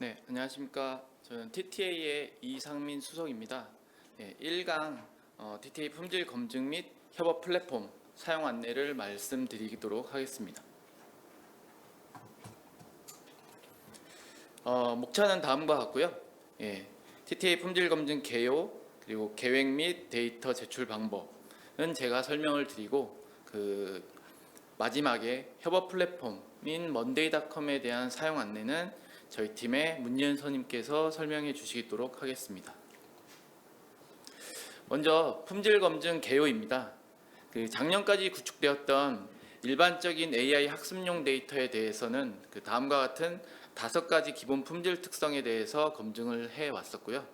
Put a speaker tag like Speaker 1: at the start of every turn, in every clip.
Speaker 1: 네, 안녕하십니까. 저는 TTA의 이상민 수석입니다. 1강 TTA 품질 검증 및 협업 플랫폼 사용 안내를 말씀드리도록 하겠습니다. 목차는 다음과 같고요. TTA 품질 검증 개요, 그리고 계획 및 데이터 제출 방법은 제가 설명을 드리고, 마지막에 협업 플랫폼인 먼데이닷컴에 대한 사용 안내는 저희 팀의 문예은 선임께서 설명해 주시도록 하겠습니다. 먼저 품질 검증 개요입니다. 작년까지 구축되었던 일반적인 AI 학습용 데이터에 대해서는 다음과 같은 5가지 기본 품질 특성에 대해서 검증을 해 왔었고요.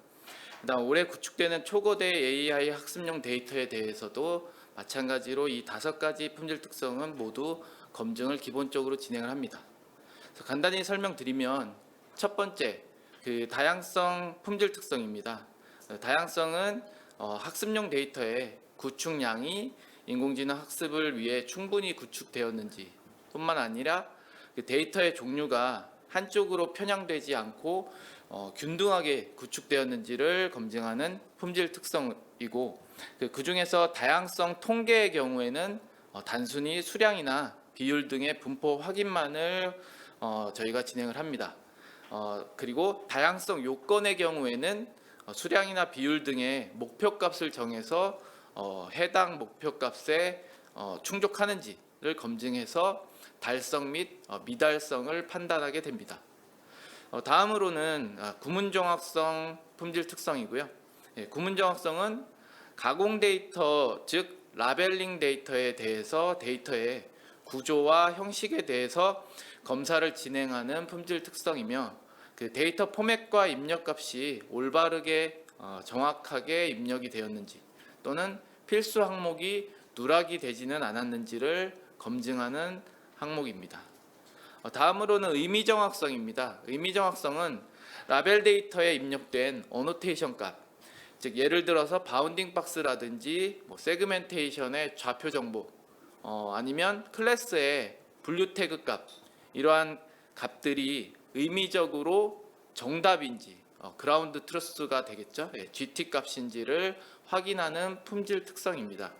Speaker 1: 그다음 올해 구축되는 초거대 AI 학습용 데이터에 대해서도 마찬가지로 이 5가지 품질 특성은 모두 검증을 기본적으로 진행을 합니다. 그래서 간단히 설명드리면 첫 번째, 다양성 품질 특성입니다. 다양성은 학습용 데이터의 구축량이 인공지능 학습을 위해 충분히 구축되었는지 뿐만 아니라 데이터의 종류가 한쪽으로 편향되지 않고 균등하게 구축되었는지를 검증하는 품질 특성이고, 그 중에서 다양성 통계의 경우에는 단순히 수량이나 비율 등의 분포 확인만을 저희가 진행을 합니다. 그리고 다양성 요건의 경우에는 수량이나 비율 등의 목표값을 정해서 해당 목표값에 충족하는지를 검증해서 달성 및 미달성을 판단하게 됩니다. 다음으로는 구문정확성 품질 특성이고요. 구문정확성은 가공 데이터, 즉 라벨링 데이터에 대해서 데이터의 구조와 형식에 대해서 검사를 진행하는 품질 특성이며, 데이터 포맷과 입력값이 올바르게 정확하게 입력이 되었는지 또는 필수 항목이 누락이 되지는 않았는지를 검증하는 항목입니다. 다음으로는 의미정확성입니다. 의미정확성은 라벨 데이터에 입력된 어노테이션 값, 즉 예를 들어서 바운딩 박스라든지 세그멘테이션의 좌표 정보, 아니면 클래스의 분류 태그 값, 이러한 값들이 의미적으로 정답인지 그라운드 트루스가 되겠죠. GT 값인지를 확인하는 품질 특성입니다.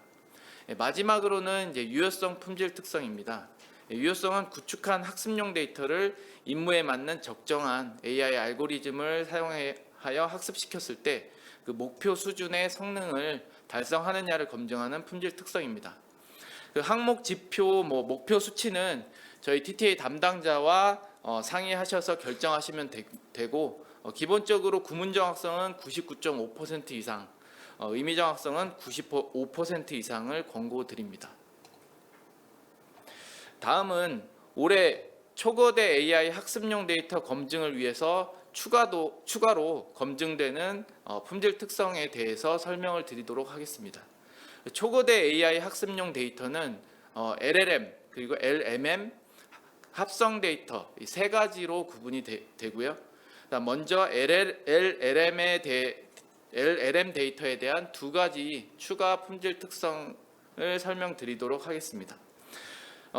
Speaker 1: 마지막으로는 유효성 품질 특성입니다. 유효성은 구축한 학습용 데이터를 임무에 맞는 적정한 AI 알고리즘을 사용하여 학습시켰을 때 그 목표 수준의 성능을 달성하느냐를 검증하는 품질 특성입니다. 그 항목 지표, 목표 수치는 저희 TTA 담당자와 상의하셔서 결정하시면 되고, 기본적으로 구문 정확성은 99.5% 이상, 의미 정확성은 95% 이상을 권고드립니다. 다음은 올해 초거대 AI 학습용 데이터 검증을 위해서 추가로 검증되는 품질 특성에 대해서 설명을 드리도록 하겠습니다. 초거대 AI 학습용 데이터는 LLM 그리고 LMM 합성 데이터 이 3가지로 구분이 되고요. 먼저 LLM 데이터에 대한 2가지 추가 품질 특성을 설명드리도록 하겠습니다.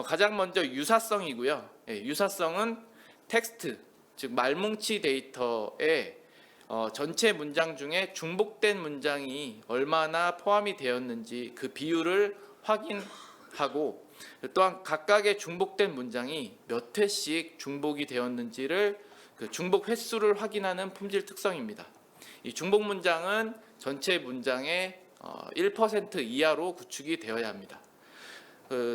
Speaker 1: 가장 먼저 유사성이고요. 유사성은 텍스트, 즉 말뭉치 데이터에 전체 문장 중에 중복된 문장이 얼마나 포함이 되었는지 그 비율을 확인하고, 또한 각각의 중복된 문장이 몇 회씩 중복이 되었는지를 중복 횟수를 확인하는 품질 특성입니다. 이 중복 문장은 전체 문장의 1% 이하로 구축이 되어야 합니다.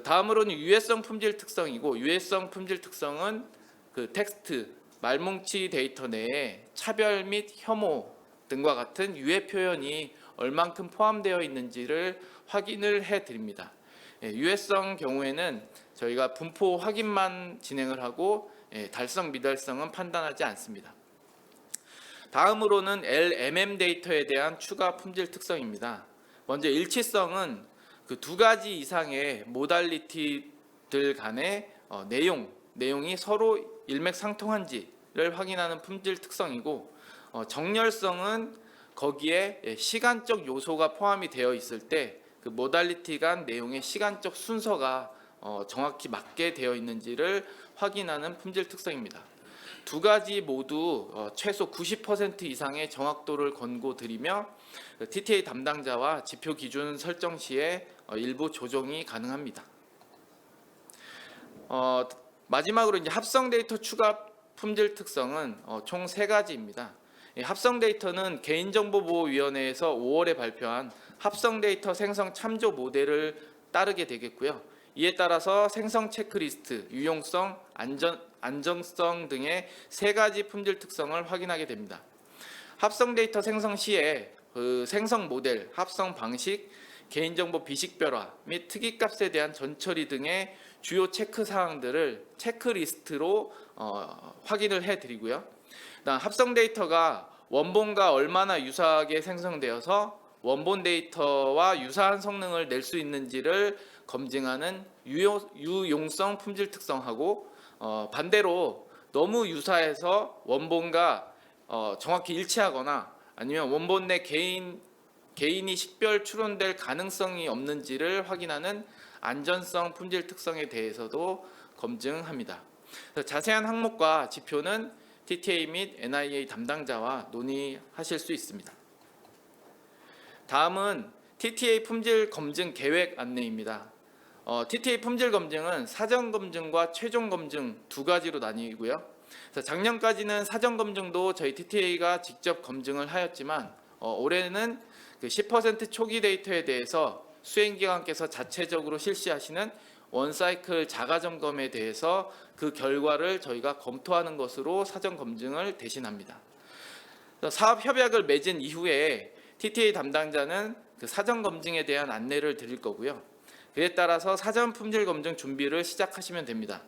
Speaker 1: 다음으로는 유해성 품질 특성이고, 유해성 품질 특성은 텍스트, 말뭉치 데이터 내에 차별 및 혐오 등과 같은 유해 표현이 얼만큼 포함되어 있는지를 확인을 해 드립니다. 유해성 경우에는 저희가 분포 확인만 진행을 하고 달성 미달성은 판단하지 않습니다. 다음으로는 LMM 데이터에 대한 추가 품질 특성입니다. 먼저 일치성은 2가지 이상의 모달리티들 간의 내용이 서로 일맥상통한지를 확인하는 품질 특성이고, 정렬성은 거기에 시간적 요소가 포함이 되어 있을 때 그 모달리티 간 내용의 시간적 순서가 정확히 맞게 되어 있는지를 확인하는 품질 특성입니다. 두 가지 모두 최소 90% 이상의 정확도를 권고드리며 TTA 담당자와 지표 기준 설정 시에 일부 조정이 가능합니다. 마지막으로 이제 합성 데이터 추가 품질 특성은 총 3가지입니다. 합성 데이터는 개인정보보호위원회에서 5월에 발표한 합성 데이터 생성 참조 모델을 따르게 되겠고요. 이에 따라서 생성 체크리스트, 유용성, 안정성 등의 3가지 품질 특성을 확인하게 됩니다. 합성 데이터 생성 시에 그 생성 모델, 합성 방식, 개인정보 비식별화 및 특이값에 대한 전처리 등의 주요 체크 사항들을 체크리스트로 확인을 해드리고요. 그다음 합성 데이터가 원본과 얼마나 유사하게 생성되어서 원본 데이터와 유사한 성능을 낼 수 있는지를 검증하는 유용성 품질 특성하고 반대로 너무 유사해서 원본과 정확히 일치하거나 아니면 원본 내 개인이 식별 추론될 가능성이 없는지를 확인하는 안전성 품질 특성에 대해서도 검증합니다. 자세한 항목과 지표는 TTA 및 NIA 담당자와 논의하실 수 있습니다. 다음은 TTA 품질 검증 계획 안내입니다. TTA 품질 검증은 사전 검증과 최종 검증 두 가지로 나뉘고요. 작년까지는 사전 검증도 저희 TTA가 직접 검증을 하였지만 올해는 그 10% 초기 데이터에 대해서 수행기관께서 자체적으로 실시하시는 원사이클 자가 점검에 대해서 그 결과를 저희가 검토하는 것으로 사전 검증을 대신합니다. 사업 협약을 맺은 이후에 TTA 담당자는 그 사전 검증에 대한 안내를 드릴 거고요. 그에 따라서 사전 품질 검증 준비를 시작하시면 됩니다.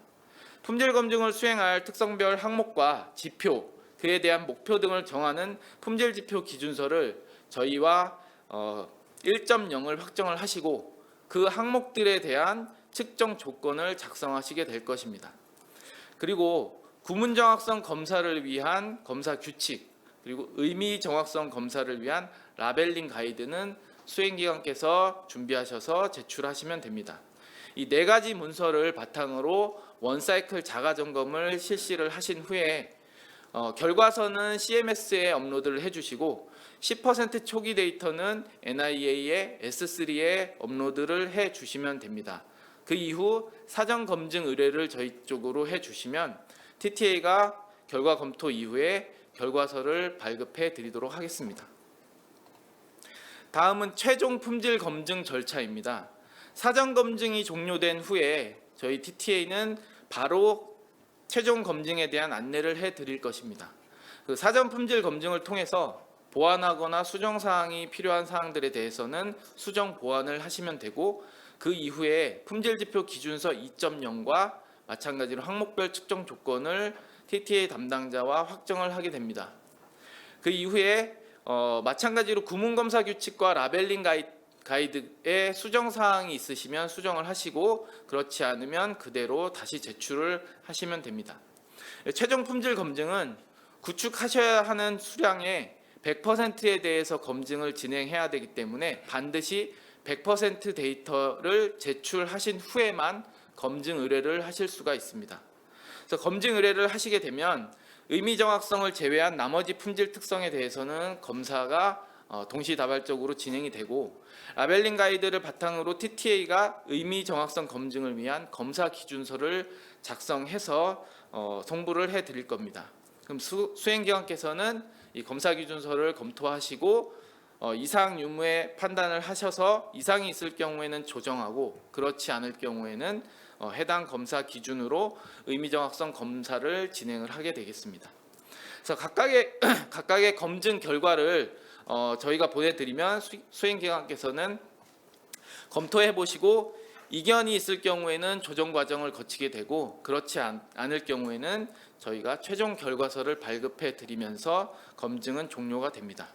Speaker 1: 품질 검증을 수행할 특성별 항목과 지표, 그에 대한 목표 등을 정하는 품질 지표 기준서를 저희와 1.0을 확정을 하시고 그 항목들에 대한 측정 조건을 작성하시게 될 것입니다. 그리고 구문 정확성 검사를 위한 검사 규칙, 그리고 의미 정확성 검사를 위한 라벨링 가이드는 수행기관께서 준비하셔서 제출하시면 됩니다. 이 4가지 문서를 바탕으로 원사이클 자가 점검을 실시를 하신 후에 결과서는 CMS에 업로드를 해주시고 10% 초기 데이터는 NIA의 S3에 업로드를 해주시면 됩니다. 그 이후 사전 검증 의뢰를 저희 쪽으로 해주시면 TTA가 결과 검토 이후에 결과서를 발급해 드리도록 하겠습니다. 다음은 최종 품질 검증 절차입니다. 사전 검증이 종료된 후에 저희 TTA는 바로 최종 검증에 대한 안내를 해드릴 것입니다. 그 사전 품질 검증을 통해서 보완하거나 수정 사항이 필요한 사항들에 대해서는 수정 보완을 하시면 되고 그 이후에 품질 지표 기준서 2.0과 마찬가지로 항목별 측정 조건을 TTA 담당자와 확정을 하게 됩니다. 그 이후에 마찬가지로 구문검사 규칙과 라벨링 가이드에 수정 사항이 있으시면 수정을 하시고 그렇지 않으면 그대로 다시 제출을 하시면 됩니다. 최종 품질 검증은 구축하셔야 하는 수량의 100%에 대해서 검증을 진행해야 되기 때문에 반드시 100% 데이터를 제출하신 후에만 검증 의뢰를 하실 수가 있습니다. 그래서 검증 의뢰를 하시게 되면 의미 정확성을 제외한 나머지 품질 특성에 대해서는 검사가 동시다발적으로 진행이 되고 라벨링 가이드를 바탕으로 TTA가 의미 정확성 검증을 위한 검사 기준서를 작성해서 송부를 해드릴 겁니다. 그럼 수행기관께서는 이 검사 기준서를 검토하시고 이상 유무의 판단을 하셔서 이상이 있을 경우에는 조정하고 그렇지 않을 경우에는 해당 검사 기준으로 의미 정확성 검사를 진행을 하게 되겠습니다. 그래서 각각의 검증 결과를 저희가 보내드리면 수행기관께서는 검토해 보시고 이견이 있을 경우에는 조정 과정을 거치게 되고 그렇지 않을 경우에는 저희가 최종 결과서를 발급해 드리면서 검증은 종료가 됩니다.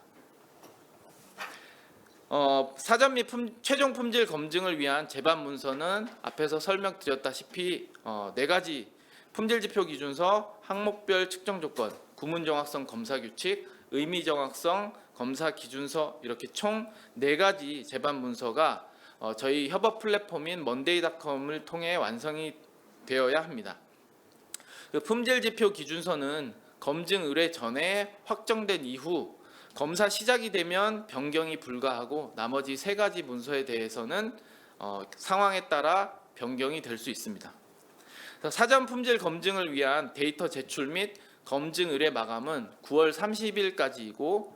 Speaker 1: 사전 및 최종 품질 검증을 위한 제반 문서는 앞에서 설명드렸다시피 4가지 품질 지표 기준서, 항목별 측정 조건, 구문 정확성 검사 규칙, 의미 정확성 검사 기준서 이렇게 총 4가지 제반 문서가 저희 협업 플랫폼인 먼데이닷컴을 통해 완성이 되어야 합니다. 그 품질 지표 기준서는 검증 의뢰 전에 확정된 이후 검사 시작이 되면 변경이 불가하고 나머지 3가지 문서에 대해서는 상황에 따라 변경이 될 수 있습니다. 사전 품질 검증을 위한 데이터 제출 및 검증 의뢰 마감은 9월 30일까지이고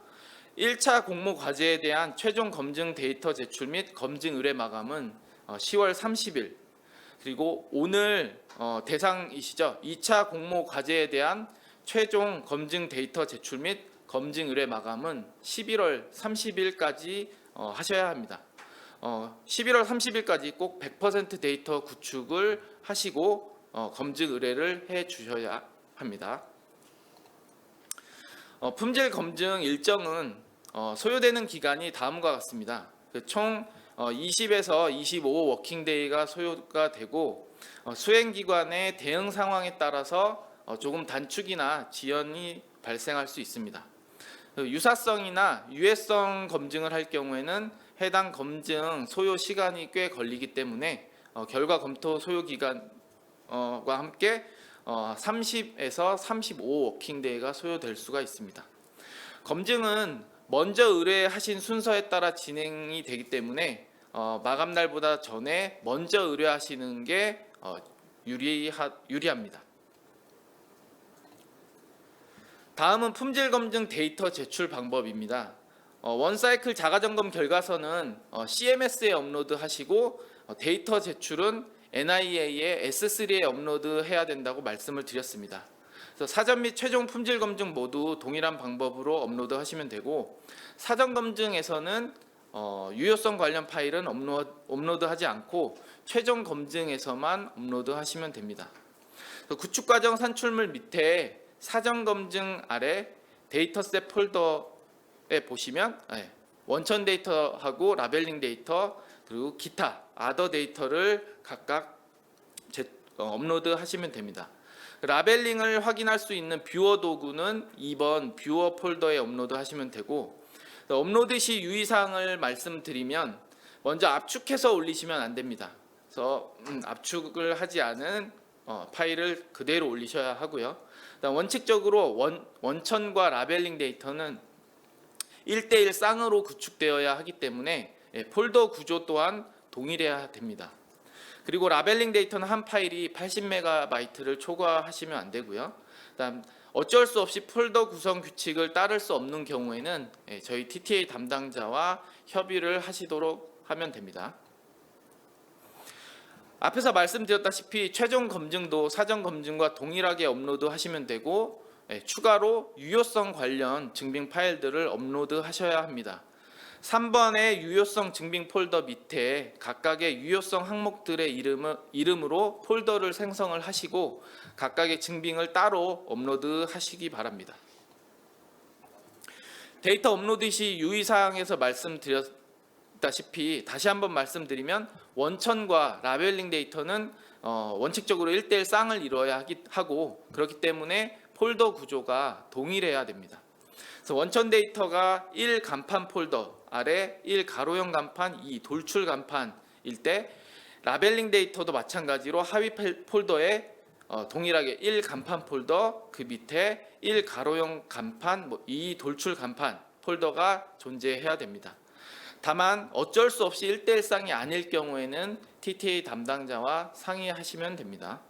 Speaker 1: 1차 공모 과제에 대한 최종 검증 데이터 제출 및 검증 의뢰 마감은 10월 30일, 그리고 오늘 대상이시죠. 2차 공모 과제에 대한 최종 검증 데이터 제출 및 검증 의뢰 마감은 11월 30일까지 하셔야 합니다. 11월 30일까지 꼭 100% 데이터 구축을 하시고 검증 의뢰를 해 주셔야 합니다. 품질 검증 일정은 소요되는 기간이 다음과 같습니다. 총 20에서 25 워킹데이가 소요가 되고 수행기관의 대응 상황에 따라서 조금 단축이나 지연이 발생할 수 있습니다. 유사성이나 유해성 검증을 할 경우에는 해당 검증 소요 시간이 꽤 걸리기 때문에 결과 검토 소요 기간과 함께 30에서 35 워킹데이가 소요될 수가 있습니다. 검증은 먼저 의뢰하신 순서에 따라 진행이 되기 때문에 마감 날보다 전에 먼저 의뢰하시는 게 유리합니다. 다음은 품질 검증 데이터 제출 방법입니다. 원사이클 자가점검 결과서는 CMS에 업로드하시고 데이터 제출은 NIA에 S3에 업로드해야 된다고 말씀을 드렸습니다. 그래서 사전 및 최종 품질 검증 모두 동일한 방법으로 업로드하시면 되고, 사전 검증에서는 유효성 관련 파일은 업로드하지 않고 최종 검증에서만 업로드하시면 됩니다. 구축 과정 산출물 밑에 사전 검증 아래 데이터셋 폴더에 보시면 원천 데이터하고 라벨링 데이터 그리고 기타 아더 데이터를 각각 업로드하시면 됩니다. 라벨링을 확인할 수 있는 뷰어 도구는 2번 뷰어 폴더에 업로드하시면 되고, 업로드 시 유의사항을 말씀드리면 먼저 압축해서 올리시면 안 됩니다. 그래서 압축을 하지 않은 파일을 그대로 올리셔야 하고요. 원칙적으로 원천과 라벨링 데이터는 1:1 쌍으로 구축되어야 하기 때문에 폴더 구조 또한 동일해야 됩니다. 그리고 라벨링 데이터는 한 파일이 80MB를 초과하시면 안 되고요. 그다음 어쩔 수 없이 폴더 구성 규칙을 따를 수 없는 경우에는 저희 TTA 담당자와 협의를 하시도록 하면 됩니다. 앞에서 말씀드렸다시피 최종 검증도 사전 검증과 동일하게 업로드 하시면 되고, 추가로 유효성 관련 증빙 파일들을 업로드 하셔야 합니다. 3번의 유효성 증빙 폴더 밑에 각각의 유효성 항목들의 이름으로 폴더를 생성을 하시고 각각의 증빙을 따로 업로드 하시기 바랍니다. 데이터 업로드 시 유의사항에서 말씀드렸다시피 다시 한번 말씀드리면 원천과 라벨링 데이터는 원칙적으로 1:1 쌍을 이루어야 하고, 그렇기 때문에 폴더 구조가 동일해야 됩니다. 그래서 원천 데이터가 1 간판 폴더 아래 1 가로형 간판 2 돌출 간판일 때, 라벨링 데이터도 마찬가지로 하위 폴더에 동일하게 1 간판 폴더 그 밑에 1 가로형 간판 2 돌출 간판 폴더가 존재해야 됩니다. 다만 어쩔 수 없이 1:1 쌍이 아닐 경우에는 TTA 담당자와 상의하시면 됩니다.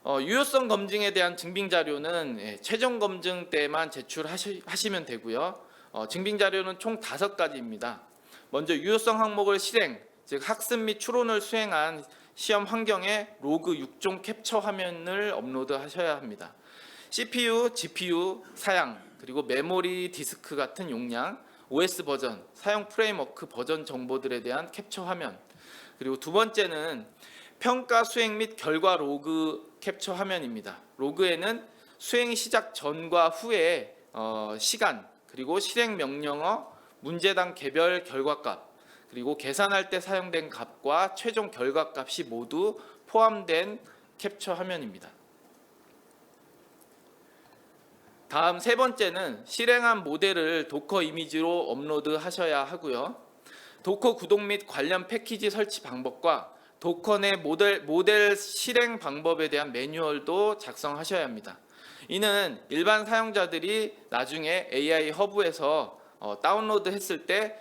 Speaker 1: 유효성 검증에 대한 증빙 자료는 최종 검증 때만 제출하시면 되고요. 증빙 자료는 총 5가지입니다. 먼저 유효성 항목을 실행, 즉 학습 및 추론을 수행한 시험 환경에 로그 6종 캡처 화면을 업로드하셔야 합니다. CPU, GPU 사양, 그리고 메모리 디스크 같은 용량, OS 버전, 사용 프레임워크 버전 정보들에 대한 캡처 화면, 그리고 두 번째는 평가 수행 및 결과 로그 캡처 화면입니다. 로그에는 수행 시작 전과 후에 시간, 그리고 실행 명령어, 문제당 개별 결과값, 그리고 계산할 때 사용된 값과 최종 결과값이 모두 포함된 캡처 화면입니다. 다음 세 번째는 실행한 모델을 도커 이미지로 업로드 하셔야 하고요. 도커 구동 및 관련 패키지 설치 방법과 도컨의 모델 실행 방법에 대한 매뉴얼도 작성하셔야 합니다. 이는 일반 사용자들이 나중에 AI 허브에서 다운로드 했을 때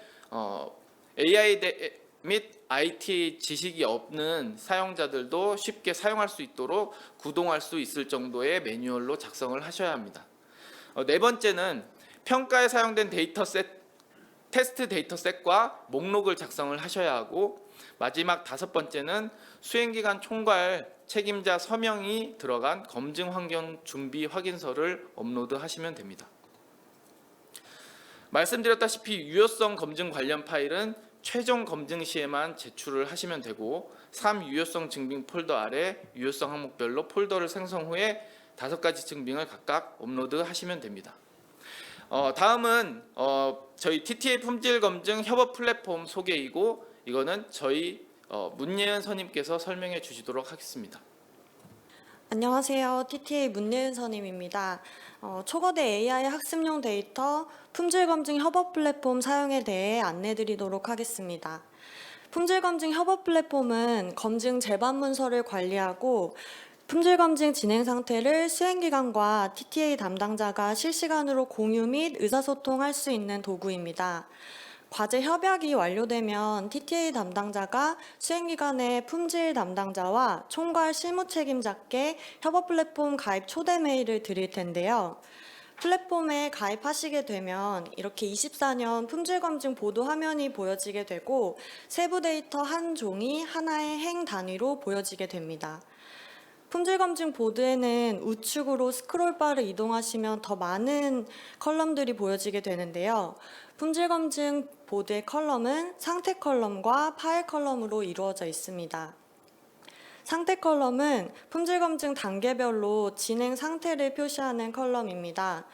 Speaker 1: AI 및 IT 지식이 없는 사용자들도 쉽게 사용할 수 있도록 구동할 수 있을 정도의 매뉴얼로 작성을 하셔야 합니다. 네 번째는 평가에 사용된 테스트 데이터셋과 목록을 작성을 하셔야 하고, 마지막 다섯 번째는 수행기간 총괄 책임자 서명이 들어간 검증 환경 준비 확인서를 업로드 하시면 됩니다. 말씀드렸다시피 유효성 검증 관련 파일은 최종 검증 시에만 제출을 하시면 되고, 3 유효성 증빙 폴더 아래 유효성 항목별로 폴더를 생성 후에 5가지 증빙을 각각 업로드 하시면 됩니다. 다음은 저희 TTA 품질 검증 협업 플랫폼 소개이고, 이거는 저희 문예은 선임께서 설명해 주시도록 하겠습니다.
Speaker 2: 안녕하세요. TTA 문예은 선임입니다. 초거대 AI 학습용 데이터 품질검증 협업 플랫폼 사용에 대해 안내드리도록 하겠습니다. 품질검증 협업 플랫폼은 검증 제반 문서를 관리하고 품질검증 진행 상태를 수행기관과 TTA 담당자가 실시간으로 공유 및 의사소통할 수 있는 도구입니다. 과제 협약이 완료되면 TTA 담당자가 수행기관의 품질 담당자와 총괄 실무 책임자께 협업 플랫폼 가입 초대 메일을 드릴 텐데요. 플랫폼에 가입하시게 되면 이렇게 24년 품질검증 보도 화면이 보여지게 되고, 세부 데이터 한 종이 하나의 행 단위로 보여지게 됩니다. 품질검증 보드에는 우측으로 스크롤바를 이동하시면 더 많은 컬럼들이 보여지게 되는데요. 품질검증 보드의 컬럼은 상태 컬럼과 파일 컬럼으로 이루어져 있습니다. 상태 컬럼은 품질검증 단계별로 진행 상태를 표시하는 컬럼입니다.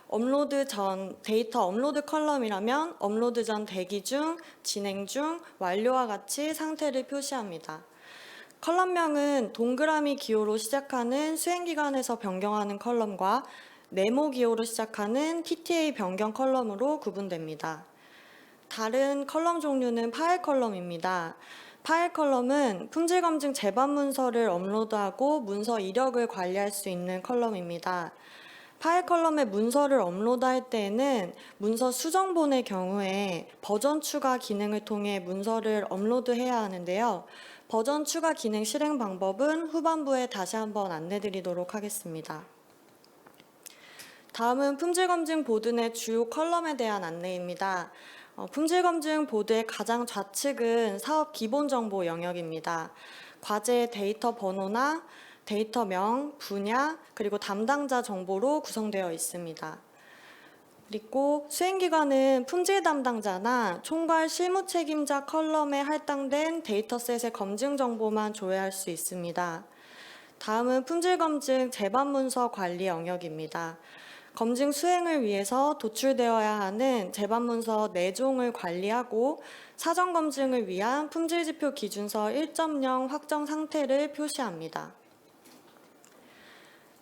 Speaker 2: 업로드 전 데이터 업로드 컬럼이라면 업로드 전 대기 중, 진행 중, 완료와 같이 상태를 표시합니다. 컬럼명은 동그라미 기호로 시작하는 수행기관에서 변경하는 컬럼과 네모 기호로 시작하는 TTA 변경 컬럼으로 구분됩니다. 다른 컬럼 종류는 파일 컬럼입니다. 파일 컬럼은 품질검증 제반 문서를 업로드하고 문서 이력을 관리할 수 있는 컬럼입니다. 파일 컬럼에 문서를 업로드할 때에는 문서 수정본의 경우에 버전 추가 기능을 통해 문서를 업로드해야 하는데요. 버전 추가 기능 실행 방법은 후반부에 다시 한번 안내드리도록 하겠습니다. 다음은 품질검증 보드 내 주요 컬럼에 대한 안내입니다. 품질검증 보드의 가장 좌측은 사업 기본정보 영역입니다. 과제 데이터 번호나 데이터명, 분야, 그리고 담당자 정보로 구성되어 있습니다. 그리고 수행기관은 품질 담당자나 총괄 실무 책임자 컬럼에 할당된 데이터셋의 검증 정보만 조회할 수 있습니다. 다음은 품질검증 제반 문서 관리 영역입니다. 검증 수행을 위해서 도출되어야 하는 제반 문서 4종을 관리하고 사전 검증을 위한 품질지표 기준서 1.0 확정 상태를 표시합니다.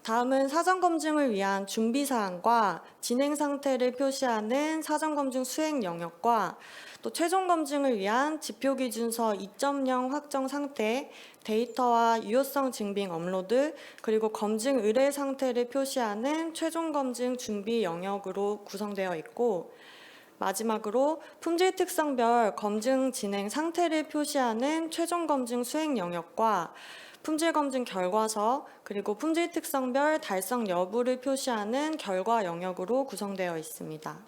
Speaker 2: 다음은 사전검증을 위한 준비사항과 진행 상태를 표시하는 사전검증 수행 영역과 또 최종검증을 위한 지표기준서 2.0 확정 상태, 데이터와 유효성 증빙 업로드, 그리고 검증 의뢰 상태를 표시하는 최종검증 준비 영역으로 구성되어 있고, 마지막으로 품질 특성별 검증 진행 상태를 표시하는 최종검증 수행 영역과 품질검증 결과서, 그리고 품질 특성별 달성 여부를 표시하는 결과 영역으로 구성되어 있습니다.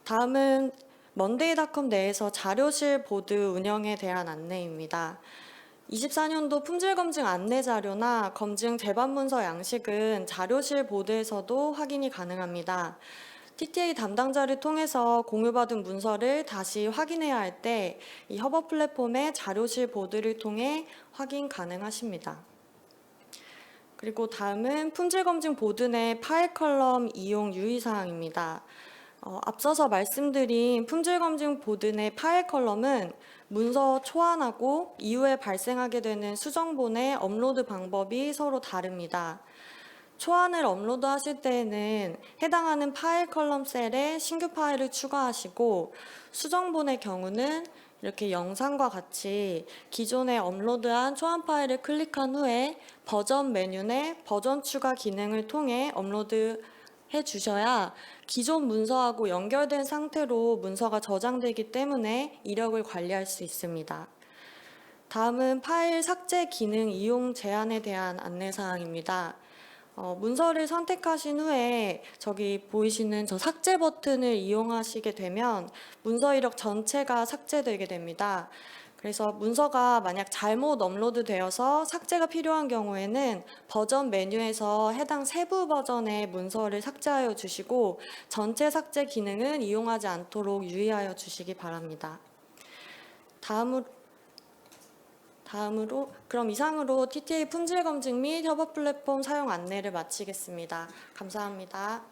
Speaker 2: 다음은 먼데이닷컴 내에서 자료실 보드 운영에 대한 안내입니다. 24년도 품질검증 안내 자료나 검증 제반 문서 양식은 자료실 보드에서도 확인이 가능합니다. TTA 담당자를 통해서 공유받은 문서를 다시 확인해야 할 때 이 협업 플랫폼의 자료실 보드를 통해 확인 가능하십니다. 그리고 다음은 품질검증 보드 내 파일 컬럼 이용 유의사항입니다. 앞서서 말씀드린 품질검증 보드 내 파일 컬럼은 문서 초안하고 이후에 발생하게 되는 수정본의 업로드 방법이 서로 다릅니다. 초안을 업로드하실 때에는 해당하는 파일 컬럼 셀에 신규 파일을 추가하시고, 수정본의 경우는 이렇게 영상과 같이 기존에 업로드한 초안 파일을 클릭한 후에 버전 메뉴 내 버전 추가 기능을 통해 업로드 해 주셔야 기존 문서하고 연결된 상태로 문서가 저장되기 때문에 이력을 관리할 수 있습니다. 다음은 파일 삭제 기능 이용 제한에 대한 안내 사항입니다. 문서를 선택하신 후에 저기 보이시는 저 삭제 버튼을 이용하시게 되면 문서 이력 전체가 삭제되게 됩니다. 그래서 문서가 만약 잘못 업로드되어서 삭제가 필요한 경우에는 버전 메뉴에서 해당 세부 버전의 문서를 삭제하여 주시고 전체 삭제 기능은 이용하지 않도록 유의하여 주시기 바랍니다. 다음으로 그럼 이상으로 TTA 품질 검증 및 협업 플랫폼 사용 안내를 마치겠습니다. 감사합니다.